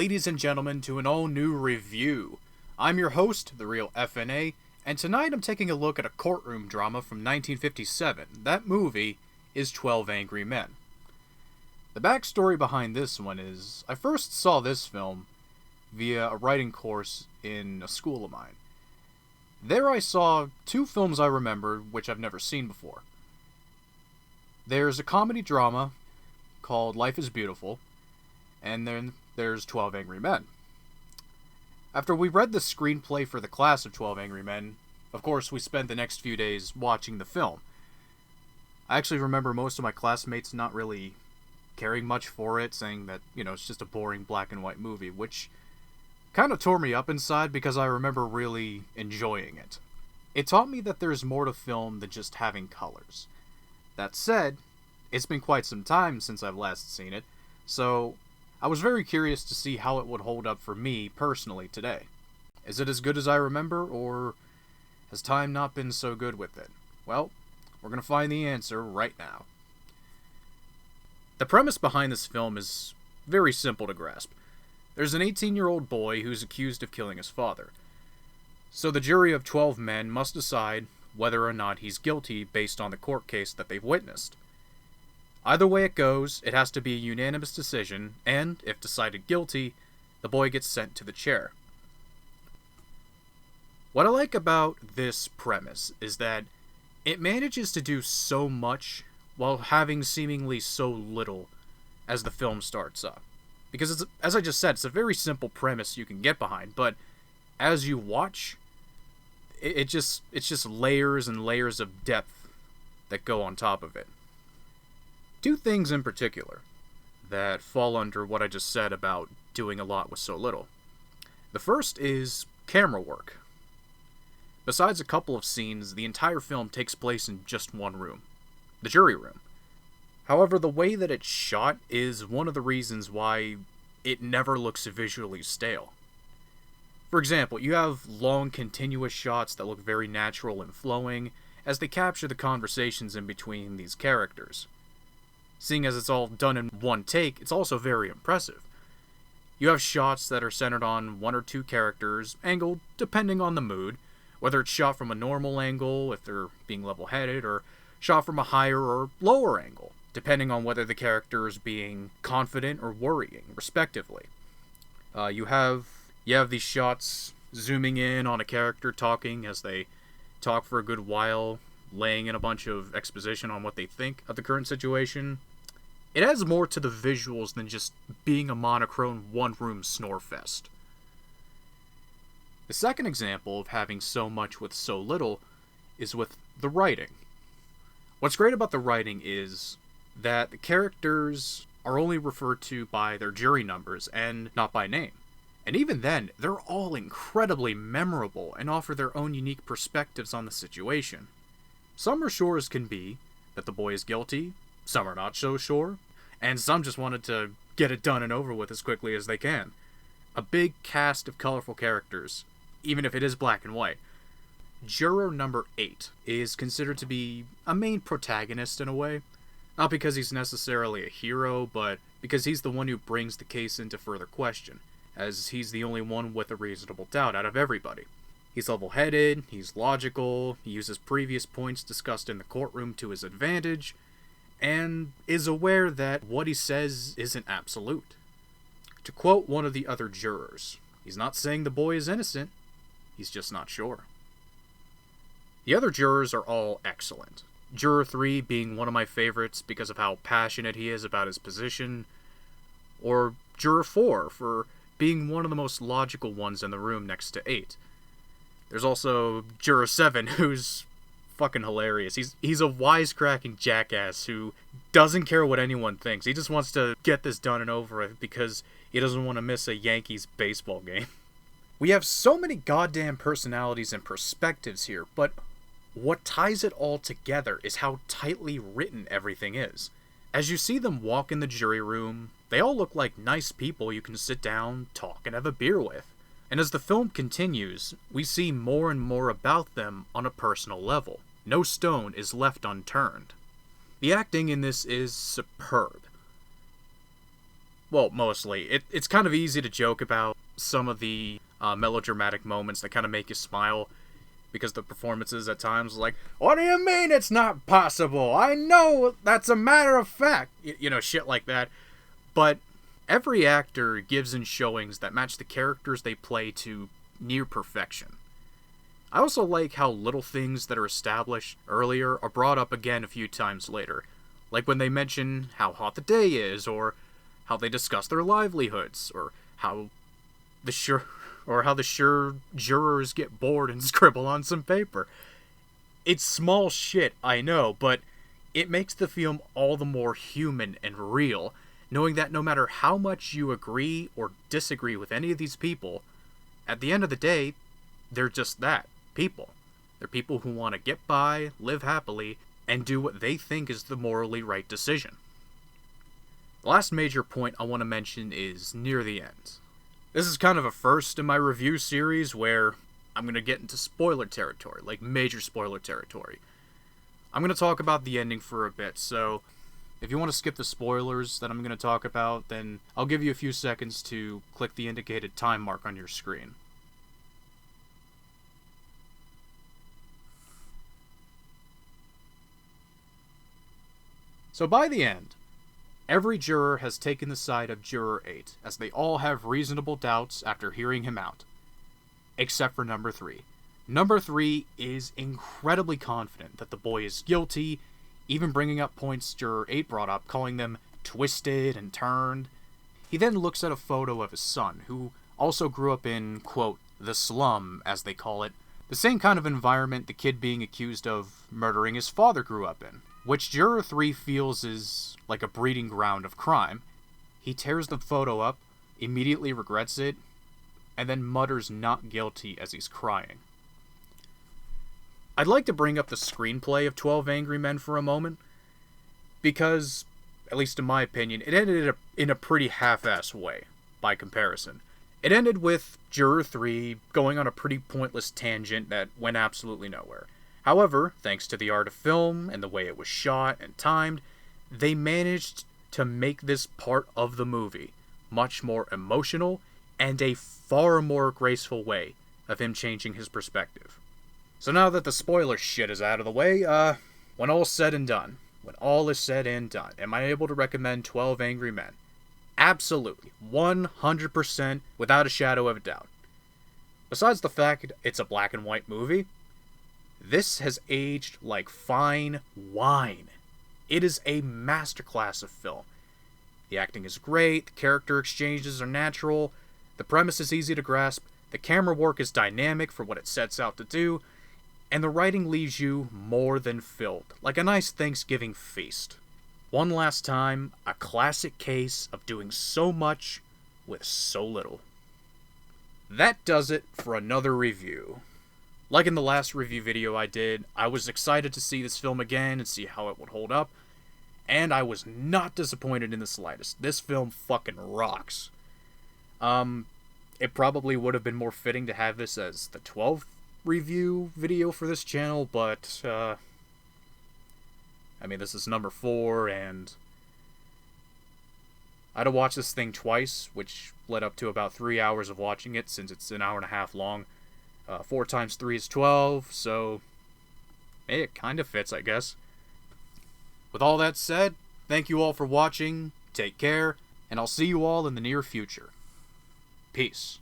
ladies and gentlemen, to an all-new review. I'm your host, The Real FNA, and tonight I'm taking a look at a courtroom drama from 1957. That movie is 12 Angry Men. The backstory behind this one is, I first saw this film via a writing course in a school of mine. There I saw two films I remembered, which I've never seen before. There's a comedy drama called Life is Beautiful, and then there's 12 Angry Men. After we read the screenplay for the class of 12 Angry Men, of course we spent the next few days watching the film. I actually remember most of my classmates not really caring much for it, saying that, it's just a boring black and white movie, which kind of tore me up inside because I remember really enjoying it. It taught me that there's more to film than just having colors. That said, it's been quite some time since I've last seen it, so I was very curious to see how it would hold up for me personally today. Is it as good as I remember, or has time not been so good with it? Well, we're going to find the answer right now. The premise behind this film is very simple to grasp. There's an 18-year-old boy who's accused of killing his father. So the jury of 12 men must decide whether or not he's guilty based on the court case that they've witnessed. Either way it goes, it has to be a unanimous decision, and, if decided guilty, the boy gets sent to the chair. What I like about this premise is that it manages to do so much while having seemingly so little as the film starts up. Because, as I just said, it's a very simple premise you can get behind, but as you watch, it's just layers and layers of depth that go on top of it. Two things in particular that fall under what I just said about doing a lot with so little. The first is camera work. Besides a couple of scenes, the entire film takes place in just one room, the jury room. However, the way that it's shot is one of the reasons why it never looks visually stale. For example, you have long continuous shots that look very natural and flowing as they capture the conversations in between these characters. Seeing as it's all done in one take, it's also very impressive. You have shots that are centered on one or two characters, angled depending on the mood, whether it's shot from a normal angle, if they're being level-headed, or shot from a higher or lower angle, depending on whether the character is being confident or worrying, respectively. You have these shots zooming in on a character talking as they talk for a good while, laying in a bunch of exposition on what they think of the current situation. It adds more to the visuals than just being a monochrome one-room snore fest. The second example of having so much with so little is with the writing. What's great about the writing is that the characters are only referred to by their jury numbers and not by name. And even then, they're all incredibly memorable and offer their own unique perspectives on the situation. Some are sure as can be that the boy is guilty, some are not so sure, and some just wanted to get it done and over with as quickly as they can. A big cast of colorful characters, even if it is black and white. Juror number 8 is considered to be a main protagonist in a way. Not because he's necessarily a hero, but because he's the one who brings the case into further question, as he's the only one with a reasonable doubt out of everybody. He's level-headed, he's logical, he uses previous points discussed in the courtroom to his advantage, and is aware that what he says isn't absolute. To quote one of the other jurors, he's not saying the boy is innocent, he's just not sure. The other jurors are all excellent. Juror 3 being one of my favorites because of how passionate he is about his position, or Juror 4 for being one of the most logical ones in the room next to 8. There's also Juror 7, who's fucking hilarious. He's a wisecracking jackass who doesn't care what anyone thinks. He just wants to get this done and over with because he doesn't want to miss a Yankees baseball game. We have so many goddamn personalities and perspectives here, but what ties it all together is how tightly written everything is. As you see them walk in the jury room, they all look like nice people you can sit down, talk, and have a beer with. And as the film continues, we see more and more about them on a personal level. No stone is left unturned. The acting in this is superb. Well, mostly. It's kind of easy to joke about some of the melodramatic moments that kind of make you smile, because the performances at times like, what do you mean it's not possible? I know that's a matter of fact. You know, shit like that. But every actor gives in showings that match the characters they play to near perfection. I also like how little things that are established earlier are brought up again a few times later. Like when they mention how hot the day is, or how they discuss their livelihoods, or how the jurors get bored and scribble on some paper. It's small shit, I know, but it makes the film all the more human and real, knowing that no matter how much you agree or disagree with any of these people, at the end of the day, they're just that, people. They're people who want to get by, live happily, and do what they think is the morally right decision. The last major point I want to mention is near the end. This is kind of a first in my review series where I'm going to get into spoiler territory, like major spoiler territory. I'm going to talk about the ending for a bit, so if you want to skip the spoilers that I'm going to talk about, then I'll give you a few seconds to click the indicated time mark on your screen. So by the end, every juror has taken the side of Juror 8, as they all have reasonable doubts after hearing him out. Except for number 3. Number 3 is incredibly confident that the boy is guilty, even bringing up points Juror 8 brought up, calling them twisted and turned. He then looks at a photo of his son, who also grew up in, quote, the slum, as they call it, the same kind of environment the kid being accused of murdering his father grew up in, which Juror 3 feels is like a breeding ground of crime. He tears the photo up, immediately regrets it, and then mutters not guilty as he's crying. I'd like to bring up the screenplay of 12 Angry Men for a moment, because, at least in my opinion, it ended in a pretty half-assed way, by comparison. It ended with Juror 3 going on a pretty pointless tangent that went absolutely nowhere. However, thanks to the art of film and the way it was shot and timed, they managed to make this part of the movie much more emotional and a far more graceful way of him changing his perspective. So now that the spoiler shit is out of the way, when all is said and done, am I able to recommend 12 Angry Men? Absolutely. 100% without a shadow of a doubt. Besides the fact it's a black and white movie, this has aged like fine wine. It is a masterclass of film. The acting is great, the character exchanges are natural, the premise is easy to grasp, the camera work is dynamic for what it sets out to do, and the writing leaves you more than filled, like a nice Thanksgiving feast. One last time, a classic case of doing so much with so little. That does it for another review. Like in the last review video I did, I was excited to see this film again and see how it would hold up, and I was not disappointed in the slightest. This film fucking rocks. It probably would have been more fitting to have this as the 12th review video for this channel, but, I mean, this is number 4, and I had to watch this thing twice, which led up to about 3 hours of watching it, since it's an hour and a half long. 4 times 3 is 12, so hey, it kind of fits, I guess. With all that said, thank you all for watching, take care, and I'll see you all in the near future. Peace.